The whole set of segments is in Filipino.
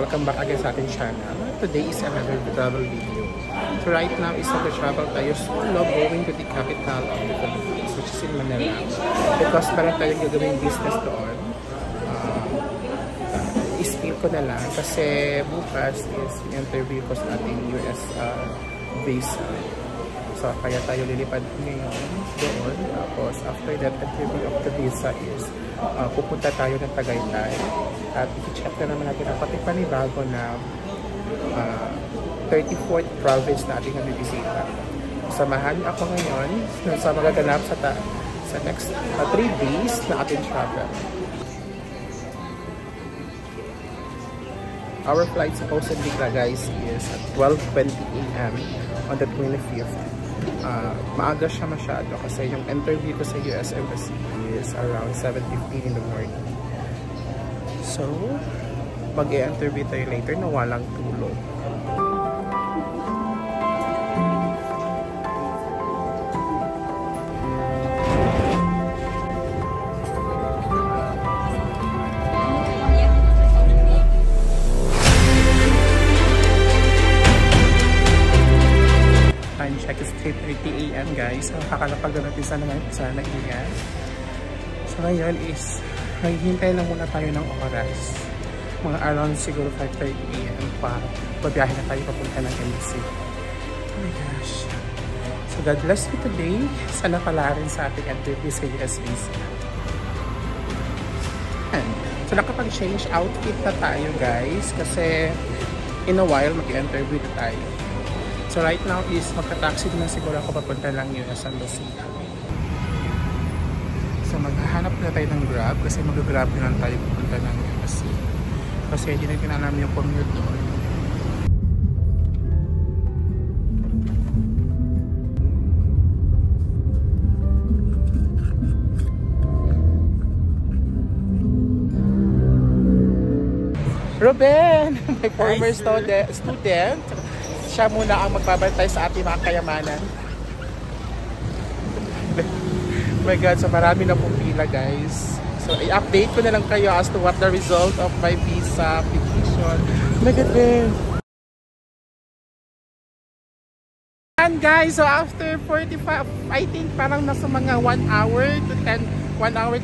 Welcome back again sa ating channel. Today is another travel video. So right now is travel tayo solo going to the capital of the Philippines, which is in Manila. Because parang tayong gagawin business doon. Is-feel ko na lang kasi bukas is interview ko sa ating US visa. So kaya tayo lilipad ngayon doon. Tapos after that interview of the visa is pupunta tayo ng Tagaytay. At i-check na naman natin ang pati panibago na 34th province na ating nabibisita. Samahan niyo ako ngayon sa magaganap sa next 3 days na ating travel. Our flight supposedly guys is at 12:20 AM on the 25th. Maaga siya masyado kasi yung interview ko sa US Embassy is around 7:15 in the morning. So, mag-i-interview tayo later na walang tulog. Time check is 3:30 AM guys. Kakalapag na natin sana ingat. So ngayon is maghihintay lang muna tayo ng oras. Mga around siguro 5:30 AM pa. Babiyahe na tayo papunta ng embassy. Oh my gosh. So God bless you today. Sana pala rin sa ating interview sa US visa. So nakapag-change outfit na tayo guys. Kasi in a while mag-interview na tayo. So right now is magka-taxi na siguro ako papunta ng US embassy. So maghahanap na tayo ng Grab kasi mag-Grab na lang tayo pupunta ng embassy. Kasi hindi natin alam yung commute doon. Ruben! My former student. Siya muna ang magbabantay sa ating mga kayamanan. Oh my God, so marami na pong pila guys. So i-update ko na lang kayo as to what the result of my visa application. Oh my God, Ben. And guys, so after 45, I think parang nasa mga 1 hour to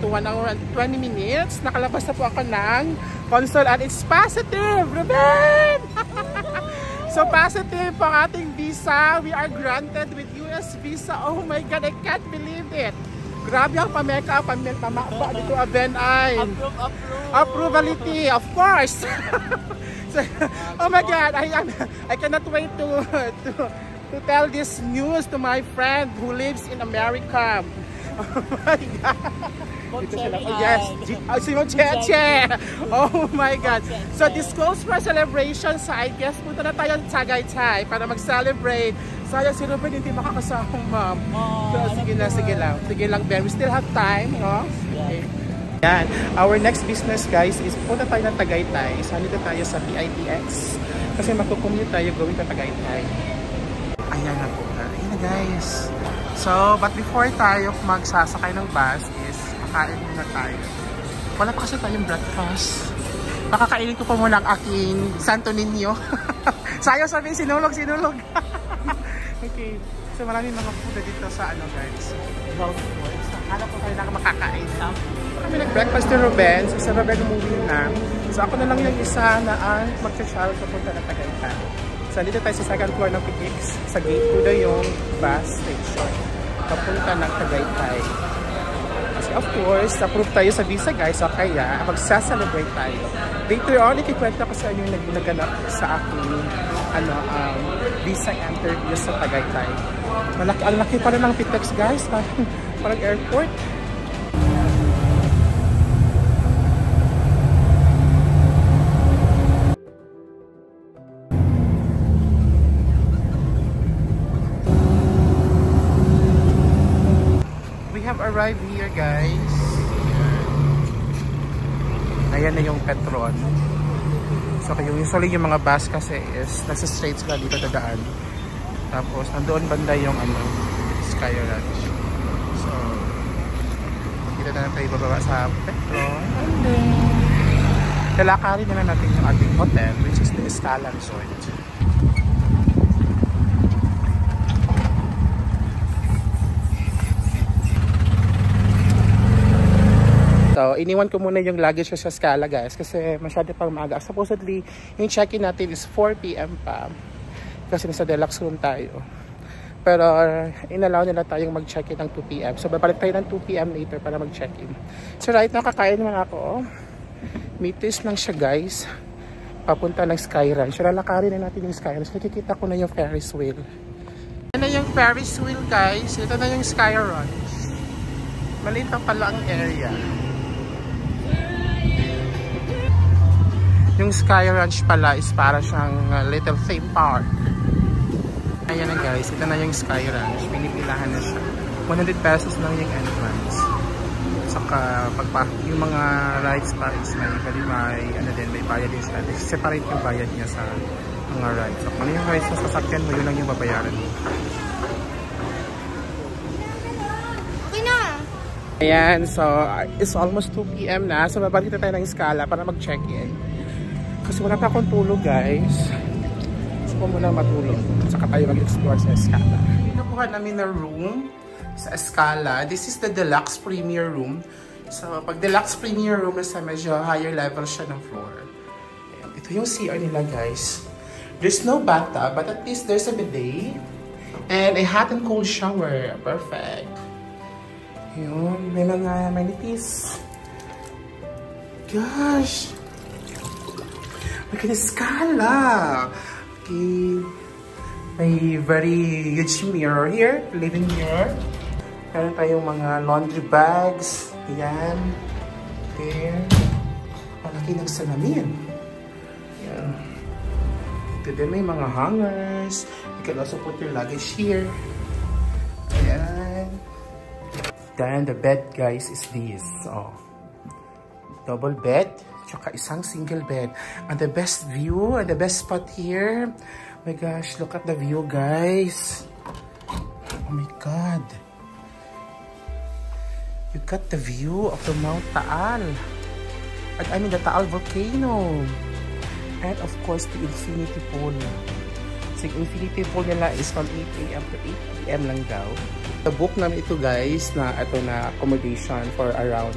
1 hour and 20 minutes, nakalabas na po ako ng console and it's positive, Ruben! So positive po ang ating visa. We are granted with US visa. Oh my God, I can't believe it. Grabe ang pa-make-up, pa-makba dito abenay. Approvality, of course. So, oh my God, I cannot wait to tell this news to my friend who lives in America. Oh my God. Yes, si Mocheche. Oh my God. So this calls for celebration. So I guess punta na tayo sa Tagaytay para mag-celebrate. Sayang si Ruben hindi makakasama, ma'am. So sige lang Ben. We still have time, no? Okay. Yan. Our next business guys is punta tayo ng Tagaytay. Salito tayo sa PITX. Kasi magkukommute tayo going to Tagaytay. Ayan na po. Ayan na guys. So, but before tayo magsasakay ng bus is kakain muna tayo. Wala pa kasi tayong breakfast. Pakakainin ko pa muna ang aking Santo Niño. Sayang sabihin, sinulog. Okay. So, maraming mga food dito sa ano guys. Hanap ko tayo na makakain. Kami nag-breakfast ni Ruben. So, sa Ruben umuwi na. So, ako na lang yung isa na ang mag-travel papunta na Tagaytay. So, dito tayo sa second floor ng PTX. Sa gate 2 na yung bus station. Papunta ng Tagaytay. Kasi of course, approve tayo sa visa guys. So, kaya magsa-celebrate tayo. Later on, ikikwento ko sa inyo yung naganap sa aking visa interview sa Tagaytay. Ang laki pa rin ng PTX guys. Parang airport. Arrive here guys. Ayan na yung Petron. So usually yung mga bus kasi is nasa straight sila dito dadaan. Tapos nandoon banda yung Sky Ranch. So dito na tayo bababa sa Petron. Lalakarin na lang natin yung ating hotel, which is the Escala Resort. So, iniwan ko muna yung luggage sa Escala, guys, kasi masyado pang maaga. Supposedly, yung check-in natin is 4 PM pa. Kasi nasa deluxe room tayo. Pero, inalaw nila tayong mag-check-in ng 2 PM. So, babalik tayo ng 2 PM later para mag-check-in. So, right now, kakain naman ako. Mitis lang siya, guys. Papunta ng Sky Ranch. So, lalakarin na natin yung Sky Ranch. Nakikita ko na yung Ferris wheel. Ito na yung Ferris wheel, guys. Ito na yung Sky Ranch. Maliit pa pala ang area. Yung Sky Ranch pala is para siyang little theme park. Ayan na, guys, ito na yung Sky Ranch. Pinipilahan na siya. 100 pesos lang yung entrance. Saka yung mga rides pa is may bayad din siya. Separate yung bayad niya sa mga rides. So kung ano yung rides sa sasakyan mo, yun lang yung babayaran mo. Okay na! Ayan, so it's almost 2 PM na. So babalik na tayo ng Escala para mag-check-in. Kasi wala pa akong tulog, guys. Gusto ko muna matulog. Saka tayo mag-explore sa Escala. Nakuha namin na room sa Escala. This is the Deluxe Premier Room. So, pag Deluxe Premier Room, nasa medyo higher level siya ng floor. Ayan. Ito yung CR nila, guys. There's no bathtub, but at least there's a bidet. And a hot and cold shower. Perfect. Yun. May mga amenities. Gosh! Look at the Escala! Okay. May very huge mirror here. Living mirror. Meron tayong mga laundry bags. Ayan. There. Malaki ng salamin. Ayan. Ito din may mga hangers. You can also put your luggage here. Ayan. Then the bed, guys, is this. Oh. Double bed. Tsaka isang single bed. And the best view and the best spot here. Oh my gosh, look at the view, guys. Oh my God. You got the view of the Mount Taal. I mean the Taal volcano. And of course, the infinity pool. So yung infinity pool nila is from 8 AM to 8 PM lang daw. Book namin ito, guys, na ito na accommodation for around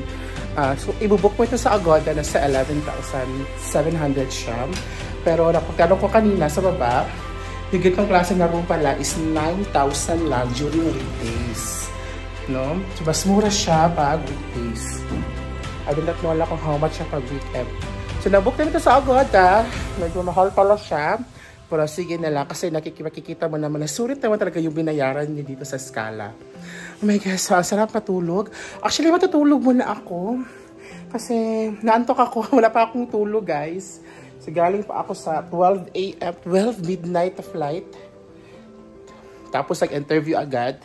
so, ibubook mo ito sa Agoda na sa 11,700 siya. Pero napagtanong ko kanina sa baba, yung gitong klase na room pala is 9,000 lang during weekdays. No? So, mas mura siya pag weekdays. I do not know lang kung how much siya pag weekend. So, nabook namin ito sa Agoda. Medyo mahal pala siya. Pero sige na lang kasi makikita mo naman na sulit naman talaga yung binayaran niya dito sa Escala. Oh my gosh, so, sarap matulog. Actually, matutulog muna ako. Kasi naantok ako. Wala pa akong tulog, guys. So, galing pa ako sa 12 AM, 12 midnight na flight. Tapos, nag-interview agad.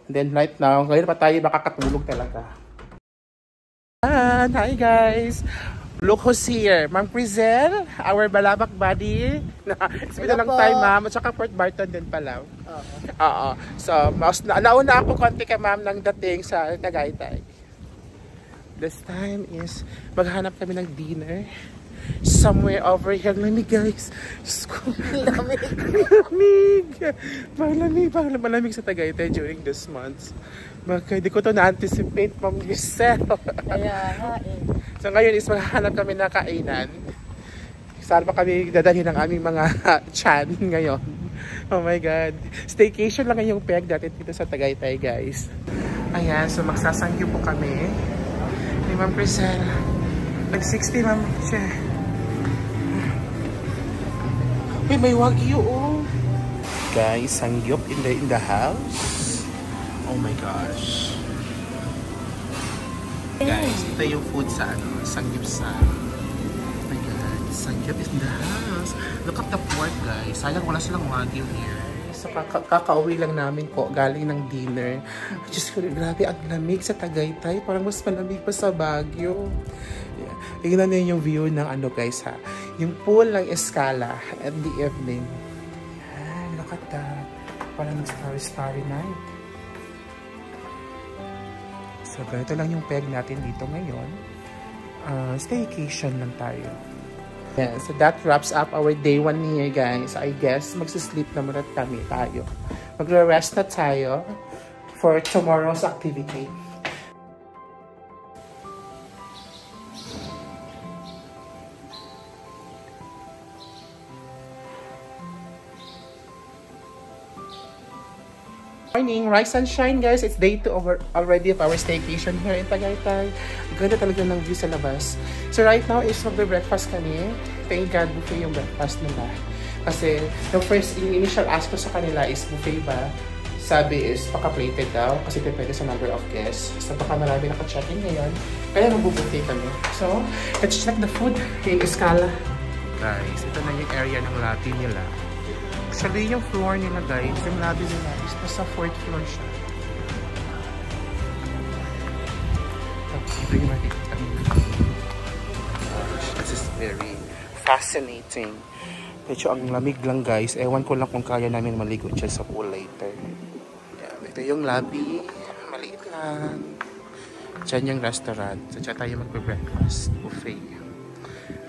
And then, right now, ngayon pa tayo makakatulog talaga. Hi, guys! Look who's here. Ma'am Crizel, our balabak buddy. It's been a long time, ma'am. At saka Port Barton din pala. Oo. So, nauna ako konti ka, ma'am, ng dating sa Tagaytay. This time is, maghanap kami ng dinner. Somewhere over here. Lamig, guys. Lamig. Lamig. Malamig sa Tagaytay during this month. Baka hindi ko to na-anticipate, Ma'am Giselle. Kaya so ngayon is maghahanap kami na kainan. Saan pa kami dadalhin ng aming mga chan ngayon. Oh my God. Staycation lang yung peg dati dito sa Tagaytay, guys. Ayan, so magsasangyo po kami. Ni Ma'am Prisel. Nag-60, Ma'am. Uy, may wagyu, oh. Guys, sangyup in the house. Oh my gosh. Guys, ito yung food sa sangyupsal. Oh my God, sangyup is in the house. Look at the pork, guys. Sayang wala silang wagyu here. So, kakauwi lang namin po galing ng dinner. Diyos ko, grabe, ang lamig sa Tagaytay. Parang mas malamig pa sa Baguio. Yeah. Tingnan niyo yung view ng guys, ha. Yung pool ng Escala at the evening. Yan, look at that. Parang starry night. So, ganito lang yung peg natin dito ngayon. staycation lang tayo. Yeah, so that wraps up our day 1 here, guys. I guess magsisleep na muna tayo. Magre-rest na tayo for tomorrow's activity. Morning, rise and shine, guys. It's day 2 already of our staycation here in Tagaytay. Ganda talaga ng view sa labas. So right now is magbe-breakfast kami. Thank God buffet yung breakfast nila. Kasi the first initial ask ko sa kanila is buffet ba? Sabi is paka-plated daw kasi depende sa number of guests. So baka marami naka-check-in ngayon. Kaya magbubuffet kami. So let's check the food in Escala. Guys, ito na yung area ng lobby nila. Actually, yung floor nila, guys, yung lobby nila is nasa 4th floor siya. Ito yung makikita nila. This is very fascinating. Medyo ang lamig lang, guys. Ewan ko lang kung kaya namin maligo dyan sa pool later. Yeah, ito yung lobby. Maliit lang. Dyan yung restaurant. So, dyan tayo magbe-breakfast. Buffet.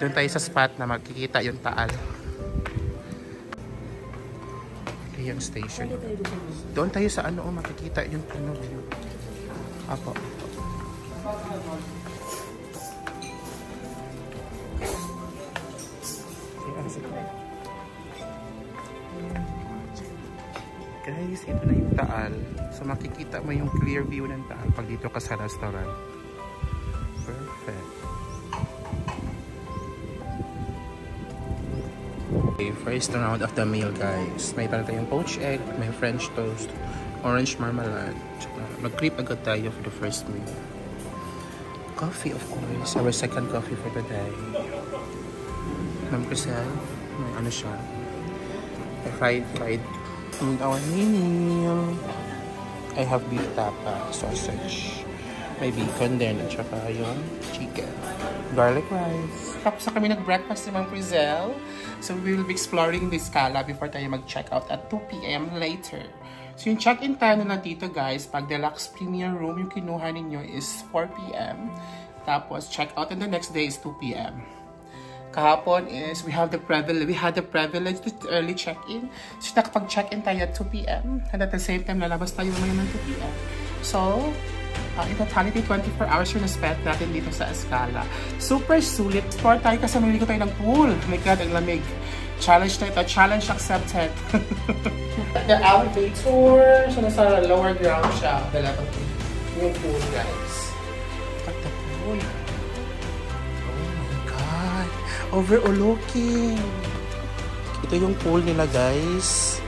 Doon tayo sa spot na makikita yung Taal. Yung station. Doon tayo sa ano, makikita yung view. Apo. Guys, ito na yung Taal. So makikita mo yung clear view ng Taal pag dito ka sa restaurant. Perfect. Okay, first round of the meal, guys. May para tayong poached egg, may French toast, orange marmalade. Mag-creep agad tayo for the first meal. Coffee, of course. Our second coffee for the day. Ma'am Crisel, may ano siya. Fried. And our meal. I have beef tapa, sausage. May bacon din at saka yung chicken. Garlic rice. Tapos na kami nag-breakfast ni Ma'am Crisel. So we will be exploring the Escala before tayo mag-check out at 2 p.m. later. So yung check-in time na dito, guys, pag deluxe premium room yung kinuha ninyo is 4 p.m. Tapos check out in the next day is 2 p.m. Kahapon is we had the privilege to early check-in. So nakapag-check-in tayo at 2 p.m. and at the same time lalabas tayo naman ng 2 p.m. So in totality, 24 hours yung na-spend natin dito sa Escala. Super sulit. Sport tayo kasi mamili ko tayo ng pool. Oh my God, ang lamig. Challenge na ito. Challenge accepted. The elevator. So, nasa lower ground siya. The level 3. Yung pool, guys. At the pool. Oh my God. Overlooking. Ito yung pool nila, guys.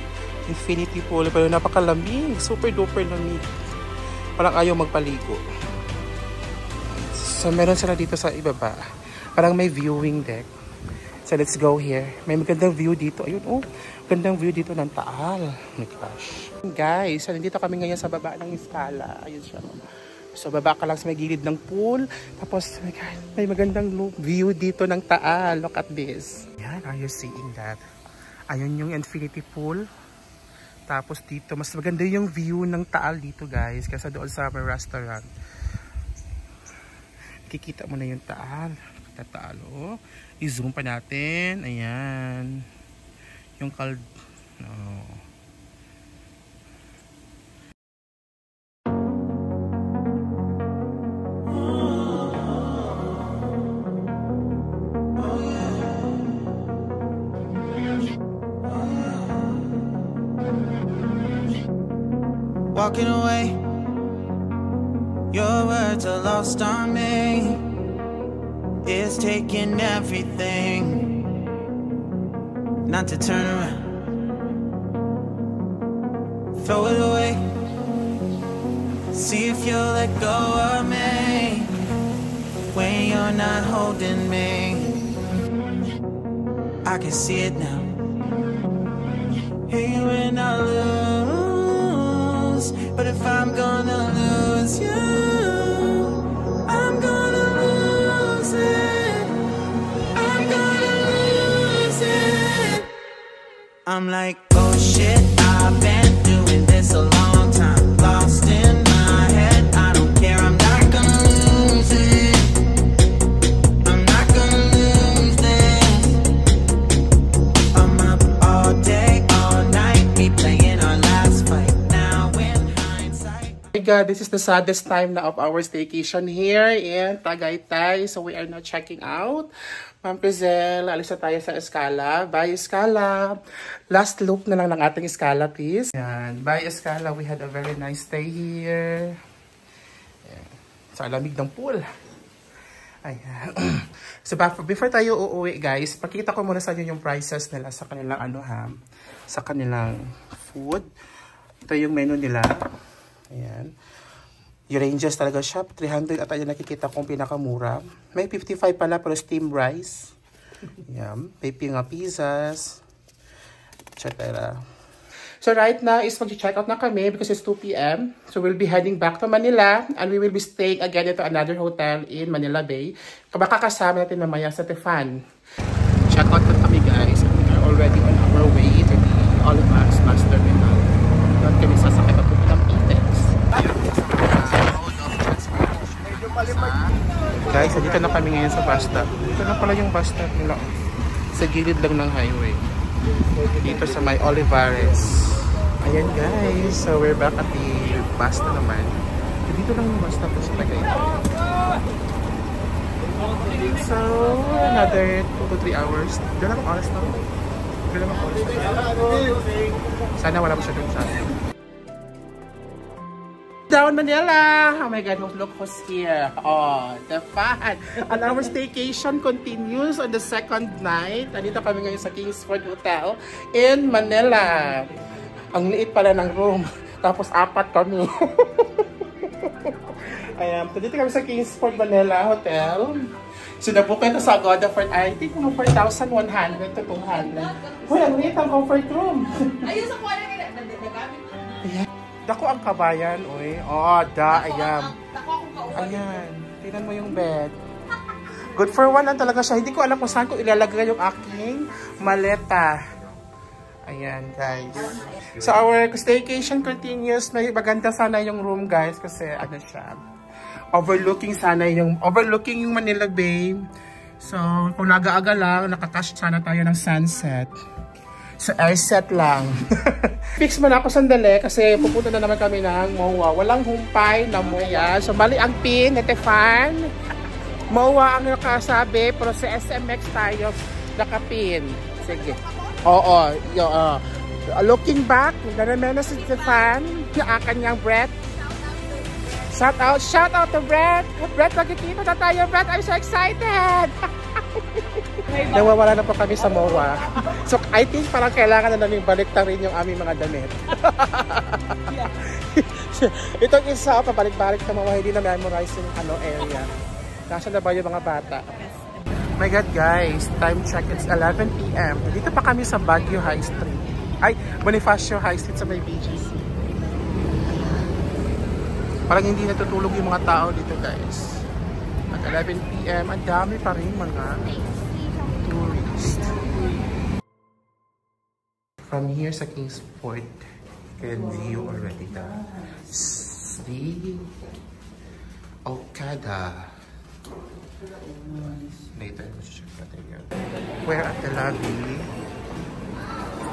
Infinity pool. Pero napakalamig. Super duper lamig. Parang ayaw magpaligo. So, meron sila dito sa ibaba. Parang may viewing deck. So, let's go here. May magandang view dito. Ayun, oh. Magandang view dito ng Taal. Oh my gosh. Guys, so, nandito kami ngayon sa baba ng Escala. Ayun siya. So, baba ka lang sa may gilid ng pool. Tapos, oh my God, may magandang view dito ng Taal. Look at this. Yan, are you seeing that? Ayun yung infinity pool. Tapos dito, mas maganda yung view ng Taal dito, guys, kaysa doon sa restaurant. Kikita mo na yung Taal. Taal, oh. I-zoom pa natin. Ayan. Yung oh. Walking away, your words are lost on me. It's taking everything not to turn around. Throw it away. See if you'll let go of me when you're not holding me. I can see it now. Hey, when I lose, but if I'm gonna lose you, I'm gonna lose it. I'm gonna lose it. I'm like, oh shit, I've been doing this a long time. Lost in my head, I don't care, I'm not gonna lose it. God, this is the saddest time na of our staycation here in Tagaytay. So we are now checking out. Ma'am Prizel, alis na tayo sa Escala. Bye, Escala. Last loop na lang ng ating Escala, please. Yan. Bye, Escala. We had a very nice stay here. Yan. Sa lamig ng pool. Ayan. So before tayo uuwi, guys, pakita ko muna sa inyo yung prices nila sa kanilang sa kanilang food. Ito yung menu nila. Ayan. Yung ranges talaga siya. 300 at ayun nakikita kong pinakamura. May 55 pala pero steamed rice. Ayan. May pinga pizzas. Etc. So right now is mag-check out na kami because it's 2 p.m. So we'll be heading back to Manila and we will be staying again into another hotel in Manila Bay. Baka kasama natin mamaya sa Tefan. Check out na kami, guys. We are already on our way to the Oliva's bus terminal. Doon kami sasakay pa po ng Pitex. Guys, dito na kami ngayon sa bus stop. Dito na pala yung bus stop nila. Sa gilid lang ng highway. Dito sa may Olivares. Ayan, guys. So we're back at the bus na naman. Dito lang yung bus stop sa Tagaytay. So, another 2 to 3 hours. Dalawang oras na. Dalawang oras na. Sana wala masyadong traffic. Down Manila! Oh my God, look who's here. Oh, the fun. And our staycation continues on the second night. Nandito kami ngayon sa Kingsford Hotel in Manila. Ang liit pala ng room. Tapos 4 kami. Ayan, dito kami sa Kingsford Manila Hotel. Sinabukan ito sa Agoda for, I think, 4,100 to 200. Uy, ang liit ang comfort room. Ayun sa kuwan na nagagamit. Ayan. Dako ang kabayan, uy. Oh, ayan. Dako akong kauwan. Ayan. Tingnan mo yung bed. Good for one lang talaga siya. Hindi ko alam kung saan ko ilalagay yung aking maleta. Ayan, guys. So, our staycation continues. May maganda sana yung room, guys. Kasi, ano siya, overlooking yung Manila Bay. So, kung nag-aaga lang, nakakash sana tayo ng sunset. So, airset lang. Fix mo na ako sandali kasi pupunta na naman kami ng MOA. Walang humpay na MOA. So, mali ang pin, Tefan. MOA ang nakasabi, pero sa SMX tayo nakapin. Sige. Oo. Looking back, nanamena si Tefan, ang kanyang breath. Shout out to Brett. Brett, magkikita na tayo, Brett. I'm so excited. Nawawala na po kami sa MOA. So, I think parang kailangan na namin balikta rin yung aming mga damit. Itong isa, pabalik-balik na MOA, hindi na memorize yung area. Nasa na ba yung mga bata? My God, guys, time check, it's 11 p.m. Dito pa kami sa Baguio High Street. Ay, Bonifacio High Street sa may BGC. Parang hindi natutulog yung mga tao dito, guys. At 11 p.m. ang dami pa rin mga tourists. From here sa Kingsport, you can view already the Okada. Later, check natin yun. We're at the lobby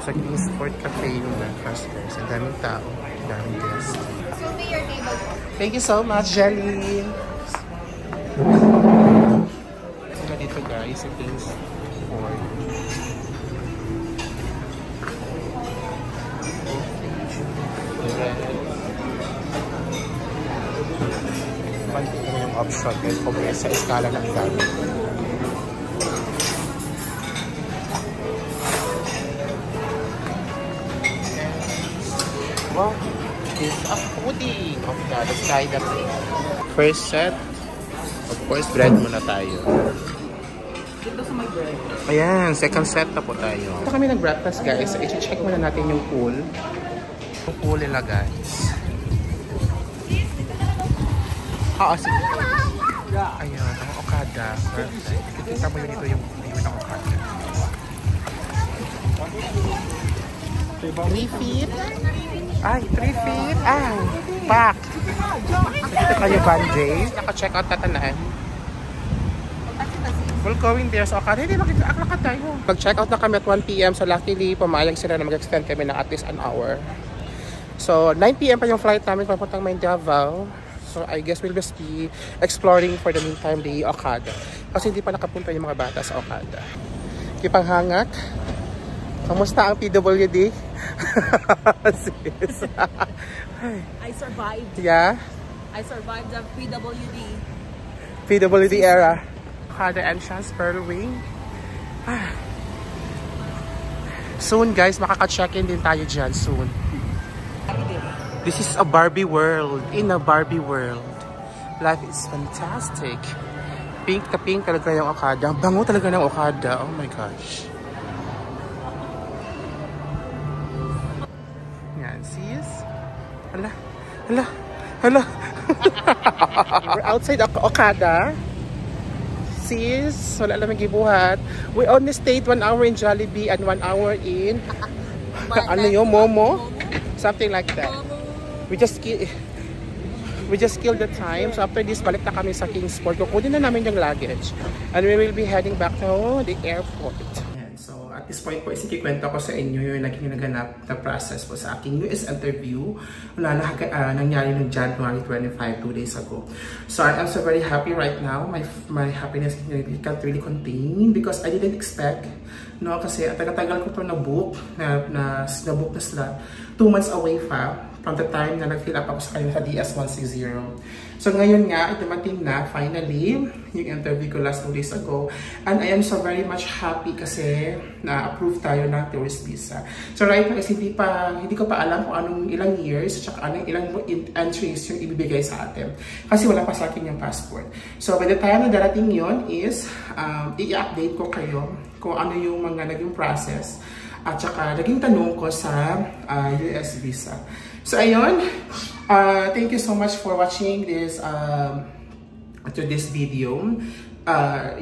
sa Kingsport Cafe yung breakfast, guys. Ang daming tao, ang daming guests. So, be your table. Thank you so much, Jelly. Sila dito, guys, sa Kingsport. Banti ko yung option guys, kung sa Escala ng gamit. Wow, this is a pudding of the sky that first set. Of course, bread muna tayo. Dito sa may bread. Ayan, second set na po tayo. Ito kami ng breakfast guys. So, i-check muna natin yung pool. Yung pool nila guys. Sige. Ayan, ang Okada. Perfect. Kita mo yun dito yung view ng Okada. 3 feet? Ay, 3 feet? Ay, back. Dito kayo, Banjay. Naka-check out na tanahan. We're going there sa Okada. Hindi, lakad tayo. Mag-check out na kami at 1 p.m. So luckily, pumayag sila na mag-extend kami ng at least an hour. So 9 PM pa yung flight namin papuntang Davao. So I guess we'll just be exploring for the meantime the Okada. Kasi hindi pa nakapunta yung mga bata sa Okada. Kipanghangak. Kamusta ang PWD? Sis. I survived. Yeah? I survived the PWD. PWD era. Okada entrance, Pearl Wing. Soon guys, makaka-check-in din tayo dyan soon. This is a Barbie world. In a Barbie world. Life is fantastic. Pink na pink talaga yung Okada. Bango talaga ng Okada. Oh my gosh. Yan, sis. Hala. Hala. Hala. We're outside Okada. Sis, wala lang gibuhat. We only stayed 1 hour in Jollibee and 1 hour in ano yung Momo? Something like that. We just killed the time. So after this, balik na kami sa Kingsport. Kukunin na namin yung luggage. And we will be heading back to the airport. So at this point po, isikikwento ko sa inyo yung naging naganap na process po sa aking US interview na nangyari noong January 25, 2 days ago. So I am so very happy right now. My happiness can't really contain because I didn't expect, no, kasi at tagal-tagal ko ito na-book na slot 2 months away pa from the time na nag-fill up ako sa kanya sa DS-160. So ngayon nga, dumating na finally yung interview ko last 2 days ago. And I am so very much happy kasi na-approve tayo ng tourist visa. So right now, hindi ko pa alam kung anong ilang years at anong ilang entries yung ibibigay sa atin. Kasi wala pa sa akin yung passport. So by the time na darating yun is, i-update ko kayo kung ano yung mga naging process at saka naging tanong ko sa US visa. So ayun, thank you so much for watching this this video.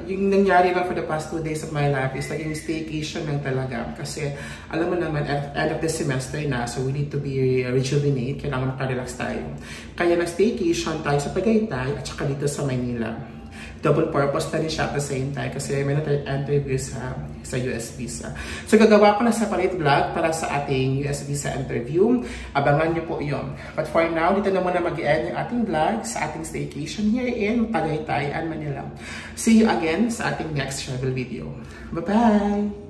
Yung nangyari lang for the past 2 days of my life is naging staycation lang talaga. Kasi alam mo naman, at end of the semester na, so we need to be rejuvenate. Kailangan makarelax tayo. Kaya nag-staycation tayo sa Tagaytay at saka dito sa Maynila. Double purpose na rin siya at the same time kasi may interview sa US visa. So gagawa ko na separate vlog para sa ating US visa interview. Abangan nyo po yun. But for now, dito na muna mag-end yung ating vlog sa ating staycation here in Tagaytay and Manila. See you again sa ating next travel video. Bye-bye!